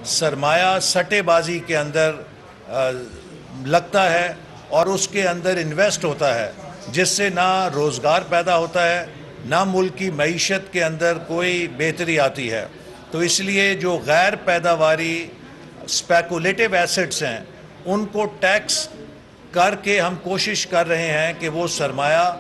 سرمایہ سٹے بازی کے اندر لگتا ہے اور اس کے اندر انویسٹ ہوتا ہے، جس سے نہ روزگار پیدا ہوتا ہے، نہ ملک کی معیشت کے اندر کوئی بہتری آتی ہے۔ تو اس لیے جو غیر پیداواری اسپیکولیٹو ایسٹس ہیں ان کو ٹیکس کر کے ہم کوشش کر رہے ہیں کہ وہ سرمایہ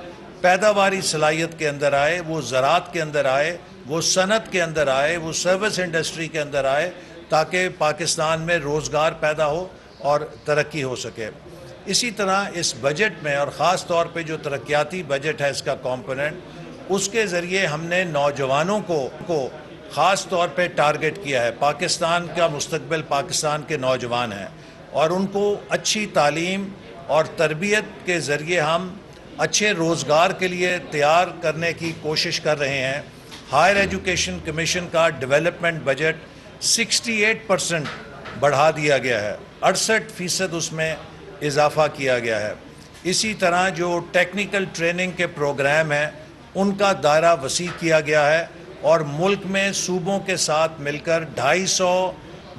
پیداواری صلاحیت کے اندر آئے، وہ زراعت کے اندر آئے، وہ صنعت کے اندر آئے، وہ سروس انڈسٹری کے اندر آئے، تاکہ پاکستان میں روزگار پیدا ہو اور ترقی ہو سکے۔ اسی طرح اس بجٹ میں، اور خاص طور پہ جو ترقیاتی بجٹ ہے اس کا کمپوننٹ، اس کے ذریعے ہم نے نوجوانوں کو خاص طور پہ ٹارگٹ کیا ہے۔ پاکستان کا مستقبل پاکستان کے نوجوان ہیں اور ان کو اچھی تعلیم اور تربیت کے ذریعے ہم اچھے روزگار کے لیے تیار کرنے کی کوشش کر رہے ہیں۔ ہائر ایجوکیشن کمیشن کا ڈیولپمنٹ بجٹ 68% بڑھا دیا گیا ہے، 68% اس میں اضافہ کیا گیا ہے۔ اسی طرح جو ٹیکنیکل ٹریننگ کے پروگرام ہیں ان کا دائرہ وسیع کیا گیا ہے اور ملک میں صوبوں کے ساتھ مل کر 250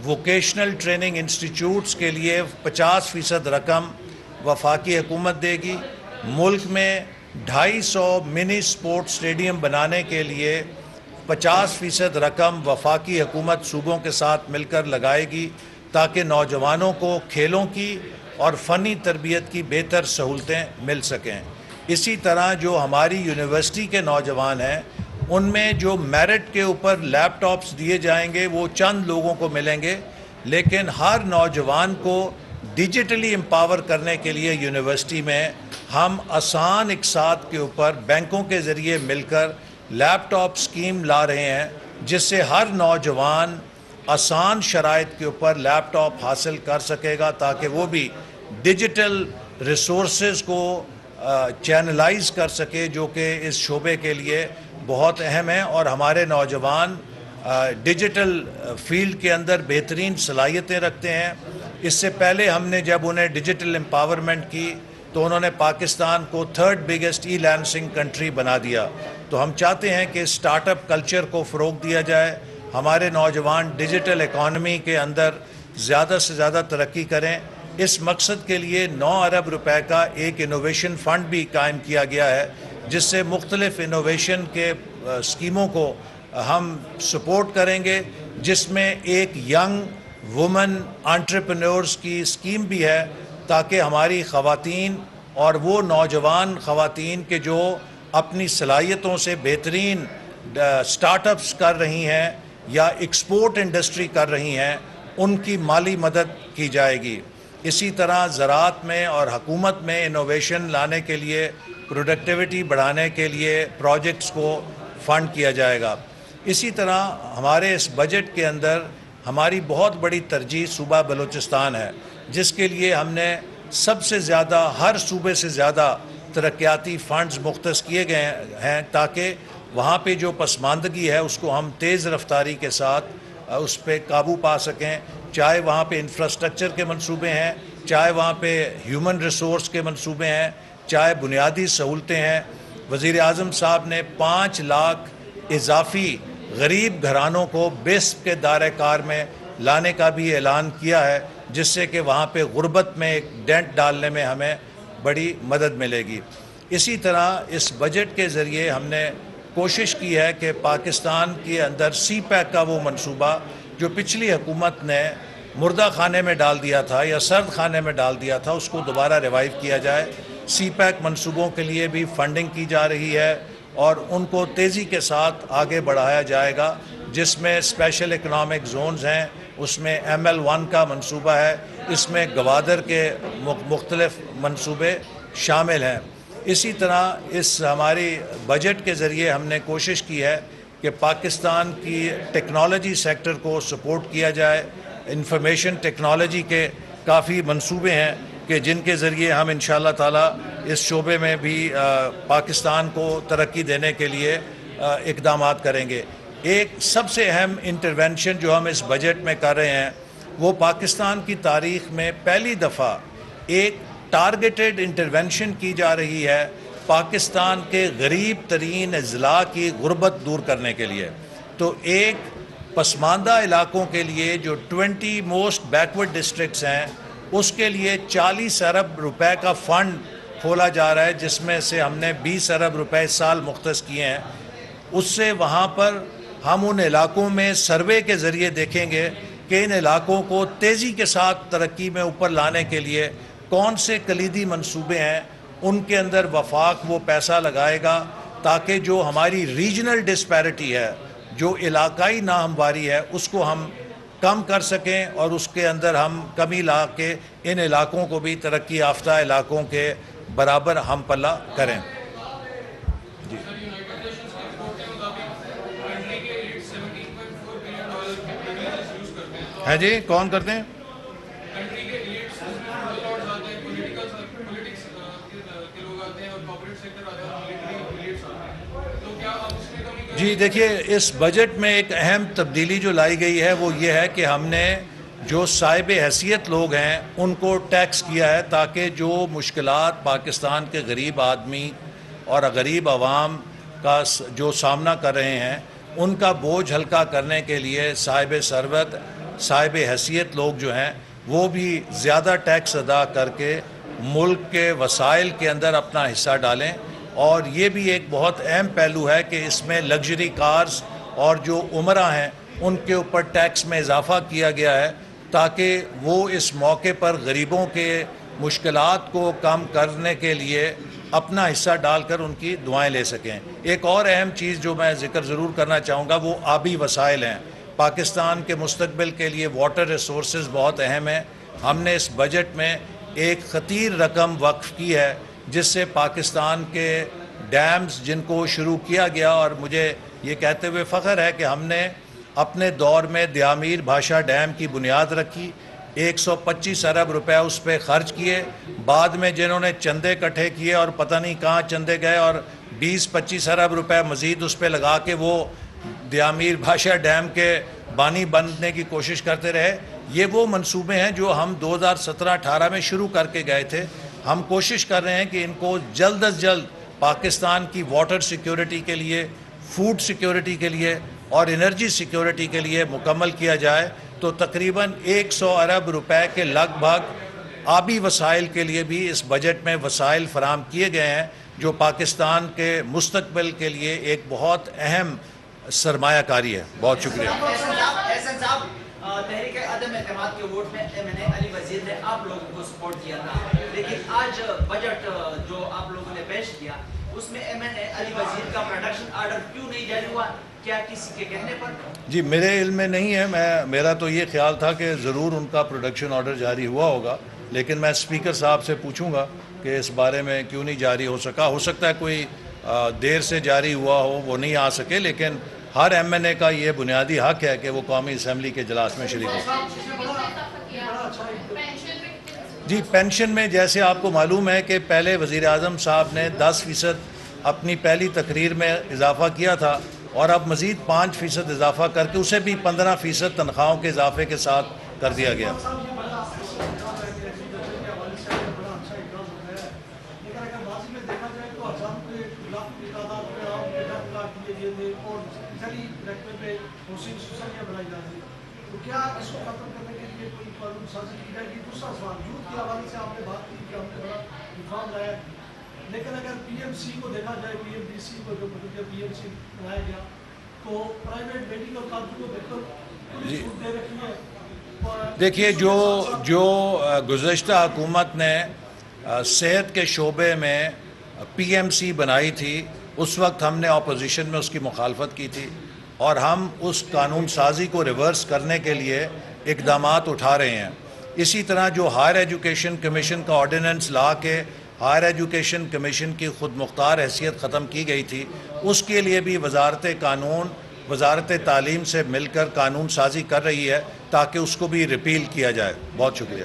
ووکیشنل ٹریننگ انسٹیٹیوٹس کے لیے 50% رقم وفاقی حکومت دے گی۔ ملک میں 250 منی سپورٹ اسٹیڈیم بنانے کے لیے 50% رقم وفاقی حکومت صوبوں کے ساتھ مل کر لگائے گی، تاکہ نوجوانوں کو کھیلوں کی اور فنی تربیت کی بہتر سہولتیں مل سکیں۔ اسی طرح جو ہماری یونیورسٹی کے نوجوان ہیں ان میں جو میرٹ کے اوپر لیپ ٹاپس دیے جائیں گے وہ چند لوگوں کو ملیں گے، لیکن ہر نوجوان کو ڈیجیٹلی امپاور کرنے کے لیے یونیورسٹی میں ہم آسان اقساط کے اوپر بینکوں کے ذریعے مل کر لیپ ٹاپ اسکیم لا رہے ہیں، جس سے ہر نوجوان آسان شرائط کے اوپر لیپ ٹاپ حاصل کر سکے گا، تاکہ وہ بھی ڈیجیٹل ریسورسز کو چینلائز کر سکے، جو کہ اس شعبے کے لیے بہت اہم ہے۔ اور ہمارے نوجوان ڈیجیٹل فیلڈ کے اندر بہترین صلاحیتیں رکھتے ہیں۔ اس سے پہلے ہم نے جب انہیں ڈیجیٹل امپاورمنٹ کی تو انہوں نے پاکستان کو 3rd بگیسٹ ای لائسنسنگ کنٹری بنا دیا۔ تو ہم چاہتے ہیں کہ اسٹارٹ اپ کلچر کو فروغ دیا جائے، ہمارے نوجوان ڈیجیٹل اکانومی کے اندر زیادہ سے زیادہ ترقی کریں۔ اس مقصد کے لیے 9 ارب روپے کا ایک انوویشن فنڈ بھی قائم کیا گیا ہے، جس سے مختلف انوویشن کے اسکیموں کو ہم سپورٹ کریں گے، جس میں ایک ینگ وومن انٹرپرینورز کی اسکیم بھی ہے، تاکہ ہماری خواتین اور وہ نوجوان خواتین کے جو اپنی صلاحیتوں سے بہترین سٹارٹ اپس کر رہی ہیں یا ایکسپورٹ انڈسٹری کر رہی ہیں، ان کی مالی مدد کی جائے گی۔ اسی طرح زراعت میں اور حکومت میں انوویشن لانے کے لیے، پروڈکٹیوٹی بڑھانے کے لیے پروجیکٹس کو فنڈ کیا جائے گا۔ اسی طرح ہمارے اس بجٹ کے اندر ہماری بہت بڑی ترجیح صوبہ بلوچستان ہے، جس کے لیے ہم نے سب سے زیادہ، ہر صوبے سے زیادہ ترقیاتی فنڈز مختص کیے گئے ہیں، تاکہ وہاں پہ جو پسماندگی ہے اس کو ہم تیز رفتاری کے ساتھ اس پہ قابو پا سکیں، چاہے وہاں پہ انفراسٹرکچر کے منصوبے ہیں، چاہے وہاں پہ ہیومن ریسورس کے منصوبے ہیں، چاہے بنیادی سہولتیں ہیں۔ وزیر اعظم صاحب نے 5 لاکھ اضافی غریب گھرانوں کو بیسپ کے دائرہ کار میں لانے کا بھی اعلان کیا ہے، جس سے کہ وہاں پہ غربت میں ایک ڈینٹ ڈالنے میں ہمیں بڑی مدد ملے گی۔ اسی طرح اس بجٹ کے ذریعے ہم نے کوشش کی ہے کہ پاکستان کے اندر سی پیک کا وہ منصوبہ جو پچھلی حکومت نے مردہ خانے میں ڈال دیا تھا یا سرد خانے میں ڈال دیا تھا، اس کو دوبارہ ریوائیو کیا جائے۔ سی پیک منصوبوں کے لیے بھی فنڈنگ کی جا رہی ہے اور ان کو تیزی کے ساتھ آگے بڑھایا جائے گا، جس میں اسپیشل اکنامک زونز ہیں، اس میں ML1 کا منصوبہ ہے، اس میں گوادر کے مختلف منصوبے شامل ہیں۔ اسی طرح اس ہماری بجٹ کے ذریعے ہم نے کوشش کی ہے کہ پاکستان کی ٹیکنالوجی سیکٹر کو سپورٹ کیا جائے۔ انفارمیشن ٹیکنالوجی کے کافی منصوبے ہیں کہ جن کے ذریعے ہم انشاءاللہ تعالی اس شعبے میں بھی پاکستان کو ترقی دینے کے لیے اقدامات کریں گے۔ ایک سب سے اہم انٹرونشن جو ہم اس بجٹ میں کر رہے ہیں وہ پاکستان کی تاریخ میں پہلی دفعہ ایک ٹارگیٹڈ انٹرونشن کی جا رہی ہے پاکستان کے غریب ترین اضلاع کی غربت دور کرنے کے لیے۔ تو ایک پسماندہ علاقوں کے لیے جو 20 موسٹ بیکورڈ ڈسٹرکٹس ہیں اس کے لیے 40 ارب روپے کا فنڈ کھولا جا رہا ہے، جس میں سے ہم نے 20 ارب روپے اس سال مختص کیے ہیں۔ اس سے وہاں پر ہم ان علاقوں میں سروے کے ذریعے دیکھیں گے کہ ان علاقوں کو تیزی کے ساتھ ترقی میں اوپر لانے کے لیے کون سے کلیدی منصوبے ہیں، ان کے اندر وفاق وہ پیسہ لگائے گا تاکہ جو ہماری ریجنل ڈسپیرٹی ہے، جو علاقائی ناہمواری ہے، اس کو ہم کم کر سکیں اور اس کے اندر ہم کمی لا کے ان علاقوں کو بھی ترقی یافتہ علاقوں کے برابر ہم پلہ کریں۔ جی ہیں جی، کون کرتے ہیں؟ جی دیکھیے، اس بجٹ میں ایک اہم تبدیلی جو لائی گئی ہے وہ یہ ہے کہ ہم نے جو صاحب حیثیت لوگ ہیں ان کو ٹیکس کیا ہے تاکہ جو مشکلات پاکستان کے غریب آدمی اور غریب عوام کا جو سامنا کر رہے ہیں ان کا بوجھ ہلکا کرنے کے لیے صاحب ثروت، صاحب حیثیت لوگ جو ہیں وہ بھی زیادہ ٹیکس ادا کر کے ملک کے وسائل کے اندر اپنا حصہ ڈالیں۔ اور یہ بھی ایک بہت اہم پہلو ہے کہ اس میں لگژری کارز اور جو عمرہ ہیں ان کے اوپر ٹیکس میں اضافہ کیا گیا ہے تاکہ وہ اس موقع پر غریبوں کے مشکلات کو کم کرنے کے لیے اپنا حصہ ڈال کر ان کی دعائیں لے سکیں۔ ایک اور اہم چیز جو میں ذکر ضرور کرنا چاہوں گا وہ آبی وسائل ہیں۔ پاکستان کے مستقبل کے لیے واٹر ریسورسز بہت اہم ہیں۔ ہم نے اس بجٹ میں ایک خطیر رقم وقف کی ہے جس سے پاکستان کے ڈیمز جن کو شروع کیا گیا، اور مجھے یہ کہتے ہوئے فخر ہے کہ ہم نے اپنے دور میں دیامیر بھاشا ڈیم کی بنیاد رکھی، 125 ارب روپے اس پہ خرچ کیے، بعد میں جنہوں نے چندے اکٹھے کیے اور پتہ نہیں کہاں چندے گئے اور 20-25 ارب روپے مزید اس پہ لگا کے وہ دیامیر بھاشا ڈیم کے بانی بننے کی کوشش کرتے رہے۔ یہ وہ منصوبے ہیں جو ہم 2017-18 میں شروع کر کے گئے تھے۔ ہم کوشش کر رہے ہیں کہ ان کو جلد از جلد پاکستان کی واٹر سیکیورٹی کے لیے، فوڈ سیکیورٹی کے لیے اور انرجی سیکیورٹی کے لیے مکمل کیا جائے۔ تو تقریباً 100 ارب روپے کے لگ بھگ آبی وسائل کے لیے بھی اس بجٹ میں وسائل فراہم کیے گئے ہیں جو پاکستان کے مستقبل کے لیے ایک بہت اہم سرمایہ کاری ہے۔ بہت شکریہ۔ احسن صاحب، تحریک عدم اعتماد کے ووٹ میں ایم این اے علی وزیر نے آپ لوگوں کو سپورٹ کیا تھا، لیکن آج بجٹ جو آپ لوگوں نے پیش کیا اس میں ایم این اے علی وزیر کا پروڈکشن آرڈر کیوں نہیں جاری ہوا؟ کیا کسی کے کہنے پر؟ جی میرے علم میں نہیں ہے، میرا تو یہ خیال تھا کہ ضرور ان کا پروڈکشن آرڈر جاری ہوا ہوگا، لیکن میں اسپیکر صاحب سے پوچھوں گا کہ اس بارے میں کیوں نہیں جاری ہو سکا۔ ہو سکتا ہے کوئی دیر سے جاری ہوا ہو، وہ نہیں آ سکے، لیکن ہر ایم این اے کا یہ بنیادی حق ہے کہ وہ قومی اسمبلی کے اجلاس میں شریک ہو۔ جی پینشن میں جیسے آپ کو معلوم ہے کہ پہلے وزیر اعظم صاحب نے 10% اپنی پہلی تقریر میں اضافہ کیا تھا اور اب مزید 5% اضافہ کر کے اسے بھی 15% تنخواہوں کے اضافے کے ساتھ کر دیا گیا۔ لیکن اگر پی ایم سی کو دیکھا جائے، پی ایم ڈی سی کو جو پی ایم سی بنایا گیا تو پرائیویٹ میڈیکل کالج کو بالکل چھوٹ دے رکھی ہے۔ دیکھیے جو گزشتہ حکومت نے صحت کے شعبے میں پی ایم سی بنائی تھی اس وقت ہم نے اپوزیشن میں اس کی مخالفت کی تھی، اور ہم اس قانون سازی کو ریورس کرنے کے لیے اقدامات اٹھا رہے ہیں۔ اسی طرح جو ہائر ایجوکیشن کمیشن کا آرڈیننس لا کے ہائر ایجوکیشن کمیشن کی خود مختار حیثیت ختم کی گئی تھی، اس کے لیے بھی وزارت تعلیم سے مل کر قانون سازی کر رہی ہے تاکہ اس کو بھی ریپیل کیا جائے۔ بہت شکریہ۔